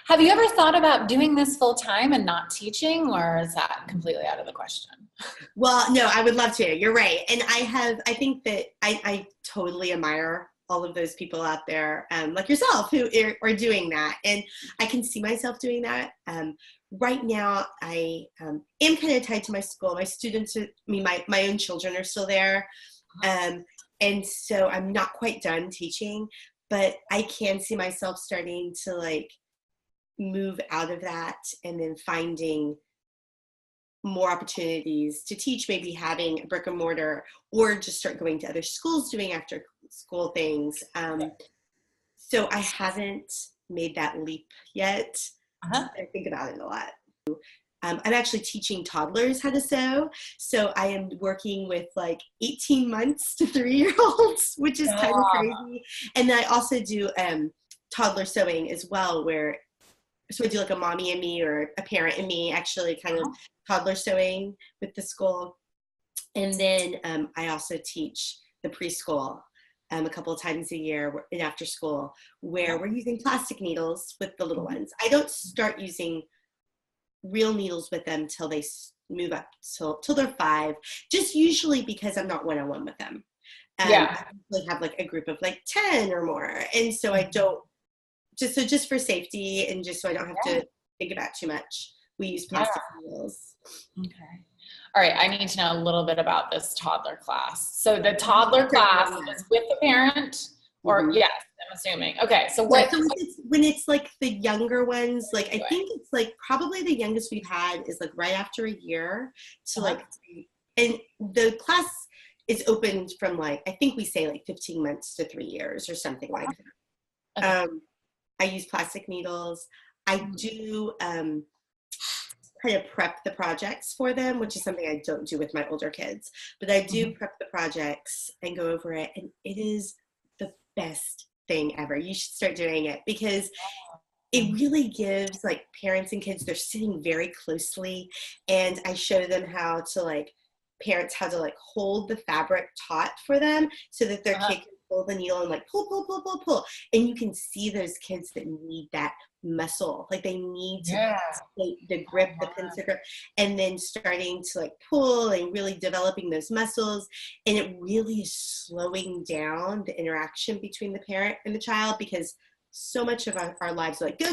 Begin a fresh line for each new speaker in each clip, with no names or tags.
Have you ever thought about doing this full time and not teaching, or is that completely out of the question?
Well, no, I would love to. You're right. And I think that I totally admire all of those people out there, like yourself, who are doing that. And I can see myself doing that. Right now, I am kind of tied to my school. My students, my own children are still there. And so I'm not quite done teaching, but I can see myself starting to like move out of that and then finding more opportunities to teach, maybe having a brick and mortar, or just start going to other schools doing after school things. So I haven't made that leap yet. I think about it a lot. I'm actually teaching toddlers how to sew. So I am working with like 18 months to 3-year-olds, which is kind of crazy. And then I also do toddler sewing as well, so I do like a mommy and me, or a parent and me, actually kind of toddler sewing with the school. And then I also teach the preschool a couple of times a year in after school, where we're using plastic needles with the little ones. I don't start using real needles with them till they move up till they're 5, just usually because I'm not one-on-one with them. I usually have like a group of like 10 or more. And so I don't, just for safety and just so I don't have to think about too much, we use plastic needles.
Okay. All right. I need to know a little bit about this toddler class. So the toddler class is with the parent, or yes, I'm assuming. Okay. So what?
So when it's like the younger ones, like I think it's like probably the youngest we've had is like right after a year to like, and the class is open from like, I think we say like 15 months to 3 years or something like that. I use plastic needles. I do kind of prep the projects for them, which is something I don't do with my older kids. But I do prep the projects and go over it, and it is the best thing ever. You should start doing it because it really gives like parents and kids, they're sitting very closely, and I show them how to like, parents how to like hold the fabric taut for them so that their kid can pull the needle and like pull, and you can see those kids that need that muscle, like they need to the grip, the pincer grip, and then starting to like pull and really developing those muscles. And it really is slowing down the interaction between the parent and the child, because so much of our lives are like go,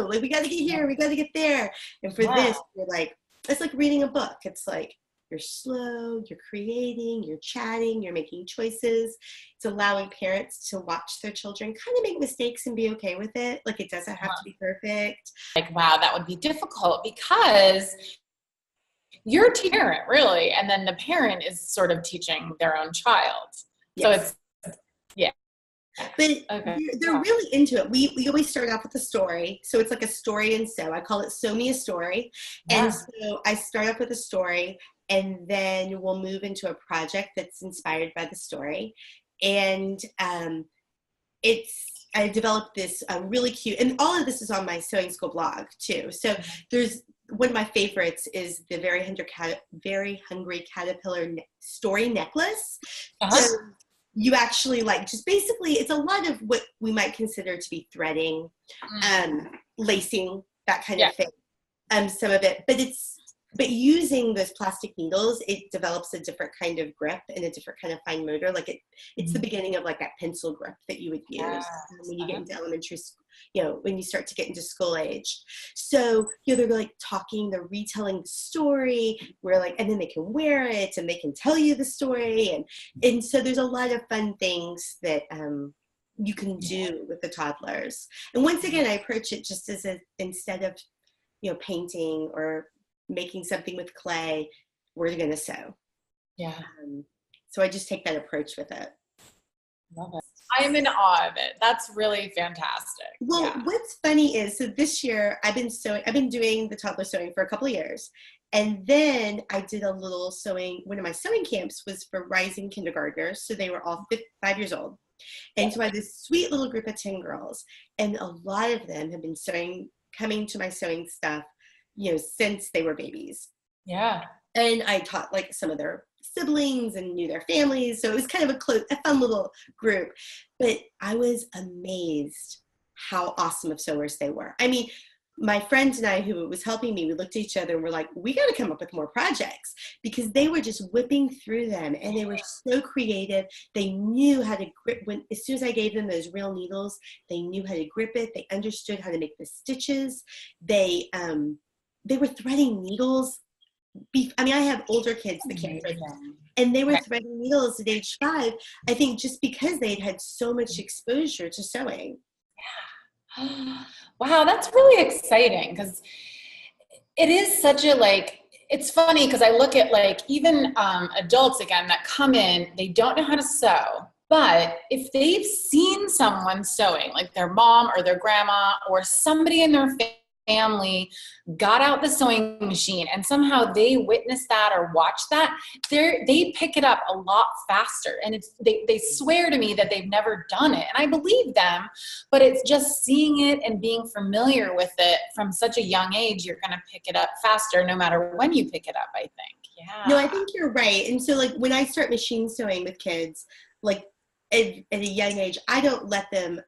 like we got to get here, we got to get there. And for this, you're like, it's like reading a book. It's like you're slow, you're creating, you're chatting, you're making choices. It's allowing parents to watch their children kind of make mistakes and be okay with it. Like it doesn't have to be perfect.
Like, wow, that would be difficult because you're a parent, really, and then the parent is sort of teaching their own child. So it's,
But they're really into it. We always start off with a story. So it's like a story and sew. I call it Sew Me a Story. And so I start off with a story, and then we'll move into a project that's inspired by the story. And I developed this really cute, and all of this is on my sewing school blog too. So there's one of my favorites is the Very Hungry Caterpillar story necklace. So you actually like, just basically it's a lot of what we might consider to be threading, lacing, that kind of thing, some of it, but using those plastic needles, it develops a different kind of grip and a different kind of fine motor. Like it's the beginning of like that pencil grip that you would use when you get into elementary school, when you start to get into school age. So, they're like talking, they're retelling the story, and then they can wear it and they can tell you the story. And so there's a lot of fun things that you can do with the toddlers. And once again, I approach it just as instead of, painting or making something with clay, we're going to sew. So I just take that approach with it.
Love it. I am in awe of it. That's really fantastic.
Well, what's funny is, so this year I've been doing the toddler sewing for a couple of years. And then I did a little sewing. One of my sewing camps was for rising kindergartners. So they were all 5 years old. And so I had this sweet little group of 10 girls. And a lot of them have been coming to my sewing stuff, since they were babies.
Yeah.
And I taught like some of their siblings and knew their families. So it was kind of a fun little group. But I was amazed how awesome of sewers they were. I mean, my friend and I, who was helping me, we looked at each other and we're like, we got to come up with more projects, because they were just whipping through them and they were so creative. They knew how to grip as soon as I gave them those real needles, they knew how to grip it. They understood how to make the stitches. They were threading needles. I mean, I have older kids that can't thread them, and they were threading needles at age 5, I think, just because they'd had so much exposure to sewing.
Wow, that's really exciting, because it is such a, like, it's funny because I look at, like, even adults, again, that come in, they don't know how to sew, but if they've seen someone sewing, like their mom or their grandma or somebody in their family got out the sewing machine and somehow they witnessed that or watched that, they pick it up a lot faster. And they swear to me that they've never done it. And I believe them, but it's just seeing it and being familiar with it from such a young age, you're going to pick it up faster no matter when you pick it up, I think. Yeah.
No, I think you're right. And so, like, when I start machine sewing with kids, like, at a young age, I don't let them,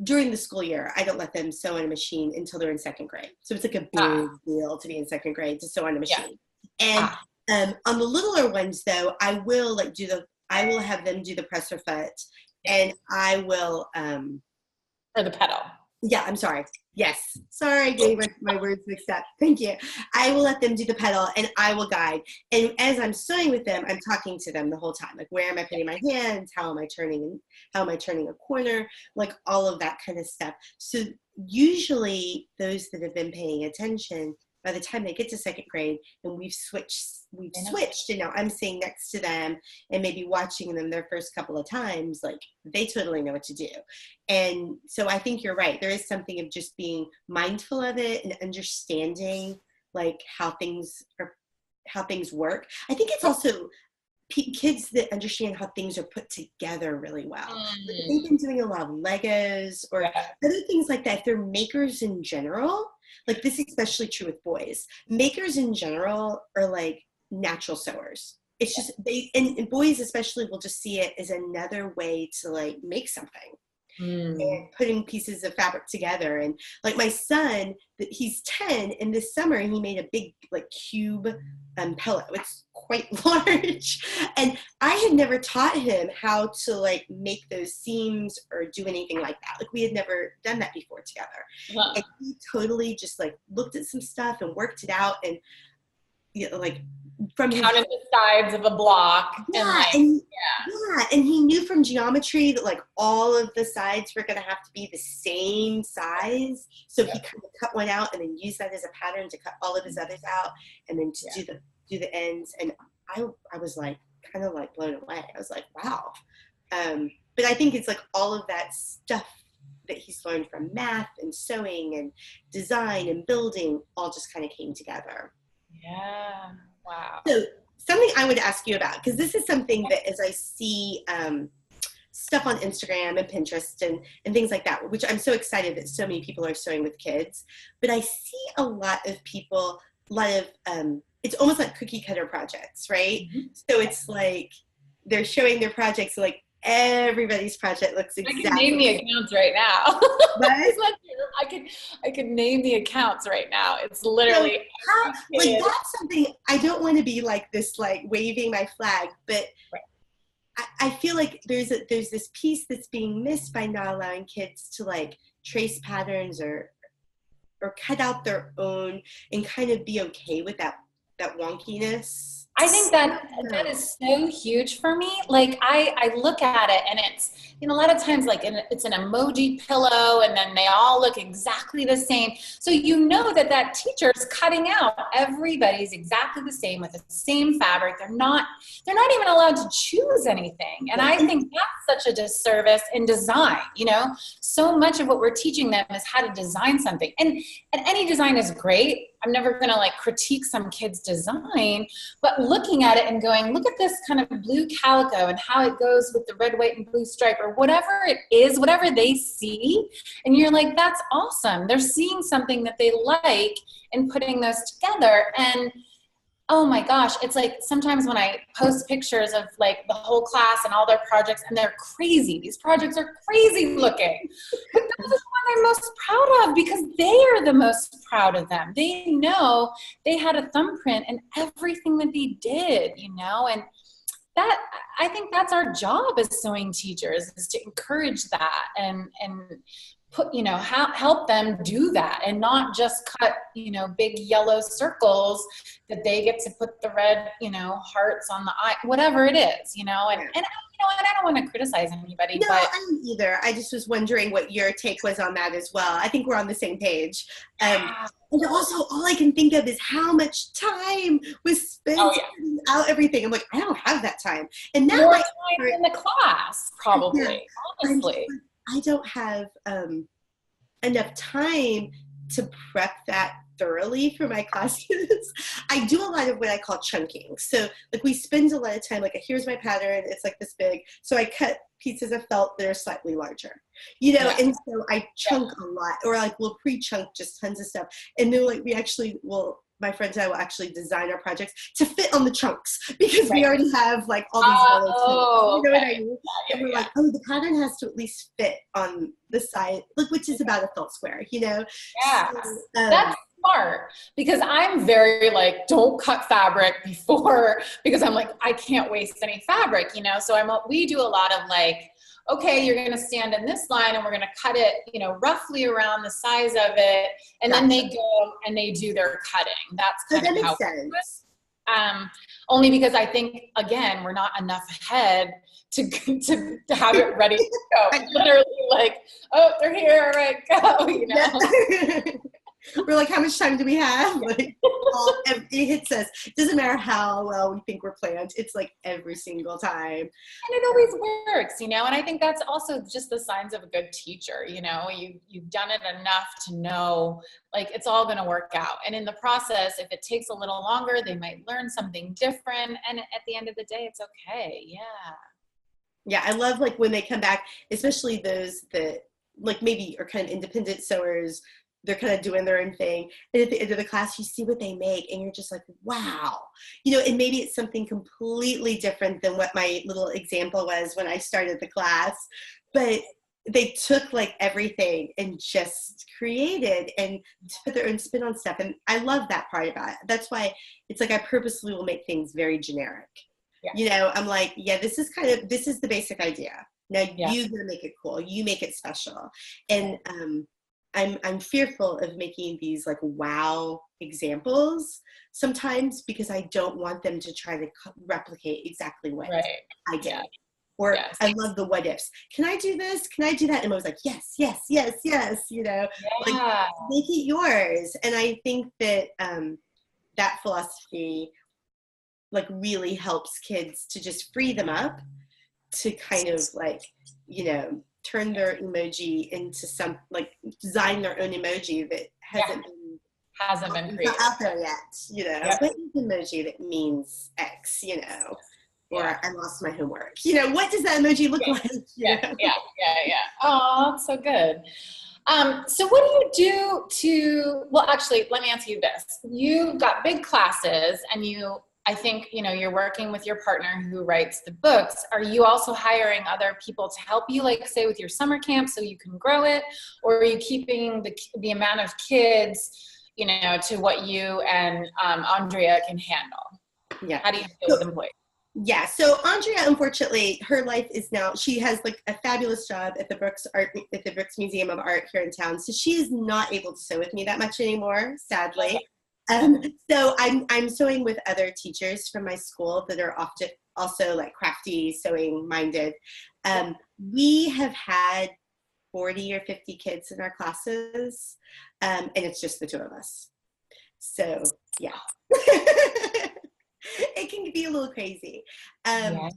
during the school year, I don't let them sew on a machine until they're in 2nd grade. So it's like a big deal to be in 2nd grade to sew on a machine. Yeah. And on the littler ones, though, I will have them do the presser foot, and I will,
or the pedal.
Yeah, I'm sorry. Yes. Sorry, getting my words mixed up. Thank you. I will let them do the pedal and I will guide. And as I'm sewing with them, I'm talking to them the whole time. Like, where am I putting my hands? How am I turning a corner? Like, all of that kind of stuff. So usually those that have been paying attention, by the time they get to 2nd grade and we've switched and now I'm sitting next to them and maybe watching them their first couple of times, like, they totally know what to do. And so I think you're right. There is something of just being mindful of it and understanding, like, how things work. I think it's also kids that understand how things are put together really well. Like, they've been doing a lot of Legos or other things like that. If they're makers in general, like, this is especially true with boys. Makers in general are like natural sewers. It's just and boys especially will just see it as another way to, like, make something. And putting pieces of fabric together. And, like, my son, he's 10, and this summer he made a big, like, cube pillow. It's quite large, and I had never taught him how to, like, make those seams or do anything like that. Like, we had never done that before together. And he totally just, like, looked at some stuff and worked it out, and, you know, like, from
counted the sides of a block.
And he knew from geometry that, like, all of the sides were going to have to be the same size. So he kind of cut one out and then used that as a pattern to cut all of his others out, and then to do the ends. And I was, like, kind of, like, blown away. I was like, wow. But I think it's, like, all of that stuff that he's learned from math and sewing and design and building all just kind of came together.
Yeah. Wow.
So something I would ask you about, because this is something that, as I see stuff on Instagram and Pinterest and things like that, which I'm so excited that so many people are sewing with kids, but I see a lot of people, it's almost like cookie cutter projects, right? So it's like they're showing their projects, like, everybody's project looks exactly.
I can name the accounts right now.
Right?
I could name the accounts right now. It's literally
like, that's something. I don't want to be like this, like, waving my flag, but I feel like there's this piece that's being missed by not allowing kids to, like, trace patterns or cut out their own and kind of be okay with that wonkiness.
I think that is so huge for me. Like, I look at it and it's, you know, a lot of times, like, it's an emoji pillow and then they all look exactly the same. So you know that teacher is cutting out everybody's exactly the same with the same fabric. They're not even allowed to choose anything. And I think that's such a disservice in design. You know, so much of what we're teaching them is how to design something. And any design is great. I'm never going to, like, critique some kid's design, but looking at it and going, look at this kind of blue calico and how it goes with the red, white, and blue stripe, or whatever it is, whatever they see. And you're like, that's awesome. They're seeing something that they like and putting those together. And Oh my gosh, it's like sometimes when I post pictures of like the whole class and all their projects, and they're crazy. These projects are crazy looking. But those are the ones I'm most proud of because they are the most proud of them. They know they had a thumbprint in everything that they did, you know, and that, I think that's our job as sewing teachers, is to encourage that and put, you know, help them do that and not just cut, you know, big yellow circles that they get to put the red, you know, hearts on the eye, whatever it is, you know, and you know, and I don't want to criticize anybody,
No,
but
I don't either. I just was wondering what your take was on that as well. I think we're on the same page. And also, all I can think of is how much time was spent cutting out everything. I'm like, I don't have that time. And now
more time in the class, probably, honestly.
I don't have enough time to prep that thoroughly for my classes. I do a lot of what I call chunking. So like we spend a lot of time, like here's my pattern, it's like this big. So I cut pieces of felt that are slightly larger, you know, and so I chunk a lot, or like we'll pre-chunk just tons of stuff. And then like we actually will, my friends and I will actually design our projects to fit on the chunks because we already have like all these little chunks. You know what I mean? And we're like, oh, the pattern has to at least fit on the side, like which is about a felt square, you know?
Yeah, so, that's smart because I'm very like, don't cut fabric before, because I'm like, I can't waste any fabric, you know? So we do a lot of like, okay, you're going to stand in this line and we're going to cut it, you know, roughly around the size of it. And then they go and they do their cutting. That's kind of how it works. Only because I think, again, we're not enough ahead to have it ready to go. Literally like, oh, they're here, all right, go, you know?
We're like, how much time do we have? Like, it hits us. It doesn't matter how well we think we're planned. It's like every single time. And
it always works, you know? And I think that's also just the signs of a good teacher, you know? You've done it enough to know, like, it's all going to work out. And in the process, if it takes a little longer, they might learn something different. And at the end of the day, it's okay. Yeah.
Yeah, I love, like, when they come back, especially those that, like, maybe are kind of independent sewers. They're kind of doing their own thing. And at the end of the class, you see what they make and you're just like, wow. You know, and maybe it's something completely different than what my little example was when I started the class. But they took like everything and just created and put their own spin on stuff. And I love that part about it. That's why it's like I purposely will make things very generic. Yeah. You know, I'm like, yeah, this is the basic idea. Now you gonna make it cool. You make it special. And I'm fearful of making these like wow examples sometimes because I don't want them to try to replicate exactly what I did. Yeah. Or I love the what ifs. Can I do this? Can I do that? And I was like, yes, yes, yes, yes. You know, like make it yours. And I think that that philosophy like really helps kids to just free them up to kind of like, you know, turn their emoji into some, like, design their own emoji that hasn't been created out there yet, you know. What is an emoji that means X, you know, or I lost my homework, you know, what does that emoji look like?
Yeah. Oh, that's so good. So what do you do well, actually, let me ask you this. You've got big classes and I think, you know, you're working with your partner who writes the books. Are you also hiring other people to help you, like say with your summer camp so you can grow it? Or are you keeping the amount of kids, you know, to what you and Andrea can handle? Yeah. How do you deal with employees?
Yeah, so Andrea, unfortunately, her life is now, she has like a fabulous job at the Brooks Museum of Art here in town. So she is not able to sew with me that much anymore, sadly. Okay. So I'm sewing with other teachers from my school that are often also like crafty, sewing minded. We have had 40 or 50 kids in our classes, and it's just the two of us. So yeah, it can be a little crazy. Wow.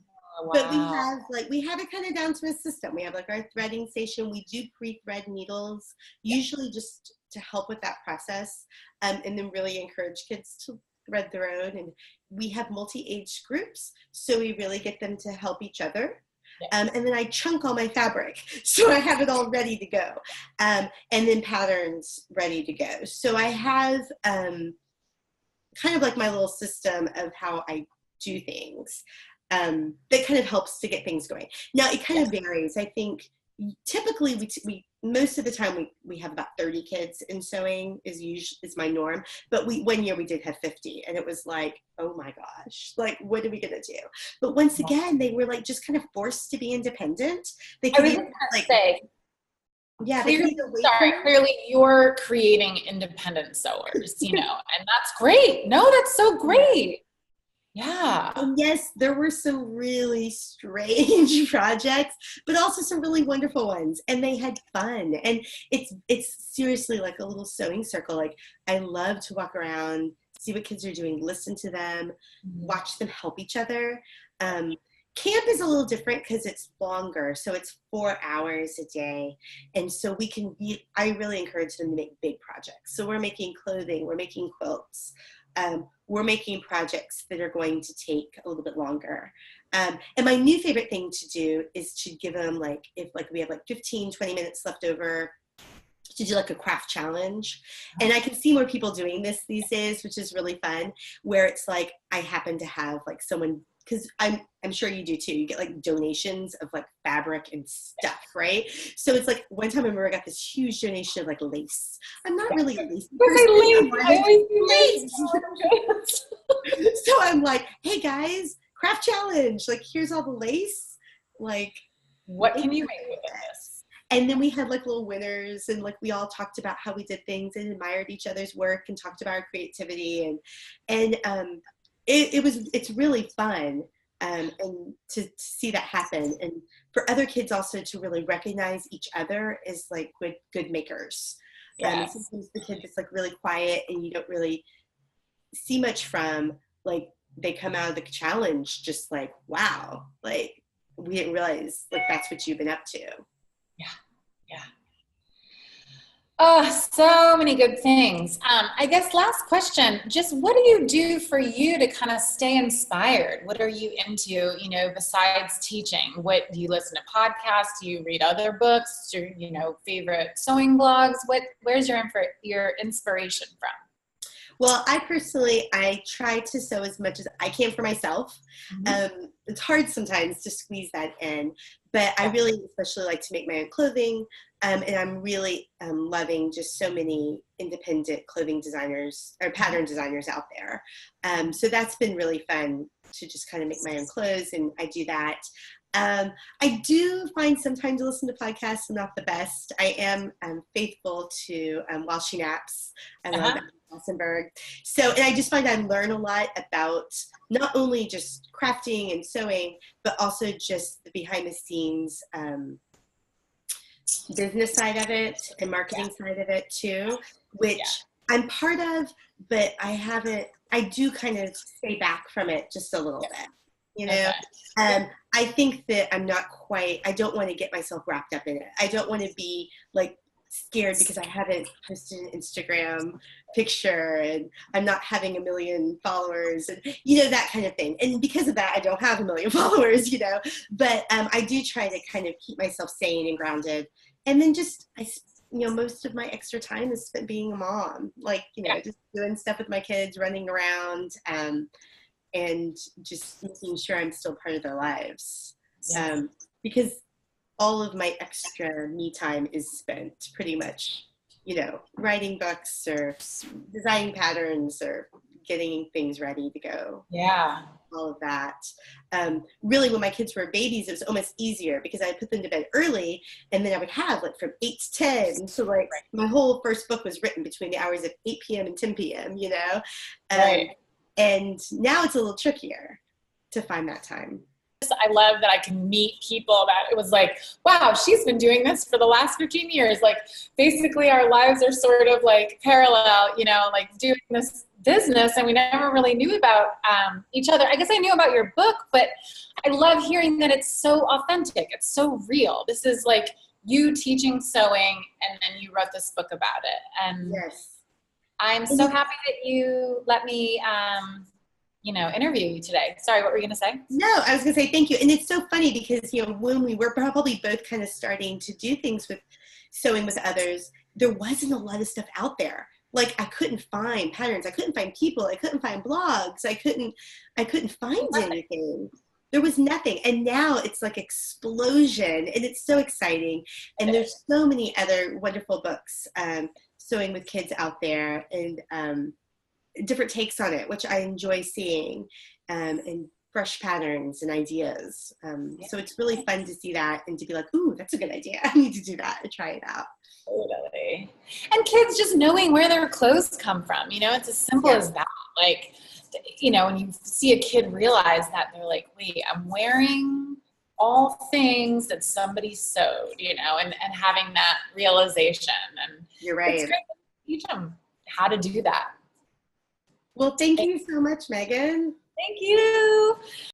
But we have it kind of down to a system. We have like our threading station. We do pre-thread needles, usually just to help with that process, and then really encourage kids to thread their own. And we have multi-age groups, so we really get them to help each other. And then I chunk all my fabric, so I have it all ready to go, and then patterns ready to go. So I have kind of like my little system of how I do things, that kind of helps to get things going. Now it kind of varies. I think typically we most of the time we have about 30 kids in sewing is my norm, but one year we did have 50, and it was like, oh my gosh, like what are we gonna do? But once again, they were like just kind of forced to be independent. They could either, like, say, yeah,
clearly you're creating independent sewers, you know, and that's great. No, that's so great. Yeah.
And yes, there were some really strange projects, but also some really wonderful ones, and they had fun. And it's seriously like a little sewing circle. Like, I love to walk around, see what kids are doing, listen to them, watch them help each other. Camp is a little different because it's longer, so it's 4 hours a day, and so I really encourage them to make big projects. So we're making clothing, we're making quilts, we're making projects that are going to take a little bit longer. And my new favorite thing to do is to give them, like, if like we have like 15, 20 minutes left over, to do like a craft challenge. And I can see more people doing this these days, which is really fun, where it's like, I happen to have like someone, because I'm sure you do too, you get like donations of like fabric and stuff, right? So it's like, one time I remember I got this huge donation of like lace. I'm not really a lace person. So I'm like, hey guys, craft challenge, like here's all the lace, like
what can you make with this?
And then we had like little winners, and like we all talked about how we did things and admired each other's work and talked about our creativity, and it's really fun, and to see that happen, and for other kids also to really recognize each other as like good makers. Sometimes the kid that's like really quiet and you don't really see much from, like, they come out of the challenge just like, wow, like we didn't realize like that's what you've been up to.
Yeah. Oh, so many good things. I guess last question, just what do you do for you to kind of stay inspired? What are you into, you know, besides teaching? What do you listen to podcasts? Do you read other books? Do you know, favorite sewing blogs? Where's your inspiration from?
Well, I try to sew as much as I can for myself. It's hard sometimes to squeeze that in, but I really especially like to make my own clothing. And I'm really loving just so many independent clothing designers or pattern designers out there. So that's been really fun to just kind of make my own clothes, and I do that. I do find sometimes to listen to podcasts, not the best. I am faithful to While She Naps. I love that. So, and I just find I learn a lot about not only just crafting and sewing, but also just the behind the scenes business side of it and marketing side of it too, which I'm part of, but I do kind of stay back from it just a little bit, you know? I think that I don't want to get myself wrapped up in it. I don't want to be like scared because I haven't posted an Instagram picture and I'm not having 1 million followers and, you know, that kind of thing. And because of that, I don't have 1 million followers, you know, but I do try to kind of keep myself sane and grounded. And then most of my extra time is spent being a mom, like, you know, just doing stuff with my kids, running around, and just making sure I'm still part of their lives. Because all of my extra me time is spent pretty much, you know, writing books or designing patterns or getting things ready to go. All of that. Really, when my kids were babies, it was almost easier because I put them to bed early, and then I would have like from 8 to 10. So like my whole first book was written between the hours of 8 p.m. and 10 p.m., you know? And now it's a little trickier to find that time.
I love that I can meet people that it was like, wow, she's been doing this for the last 15 years. Like basically our lives are sort of like parallel, you know, like doing this business, and we never really knew about each other. I guess I knew about your book, but I love hearing that it's so authentic. It's so real. This is like you teaching sewing, and then you wrote this book about it. And I'm so happy that you let me interview you today. Sorry, what were you going to say?
No, I was going to say thank you. And it's so funny because, you know, when we were probably both kind of starting to do things with sewing with others, there wasn't a lot of stuff out there. like I couldn't find patterns. I couldn't find people. I couldn't find blogs. I couldn't find anything. There was nothing. And now it's like explosion, and it's so exciting. And there's so many other wonderful books, sewing with kids out there, and different takes on it, which I enjoy seeing, and fresh patterns and ideas. So it's really fun to see that and to be like, ooh, that's a good idea. I need to do that and try it out.
Totally. And kids just knowing where their clothes come from, it's as simple as that. Like, when you see a kid realize that, they're like, wait, I'm wearing all things that somebody sewed, and having that realization. And
you're right.
It's great to teach them how to do that.
Well, thank you so much, Megan.
Thank you.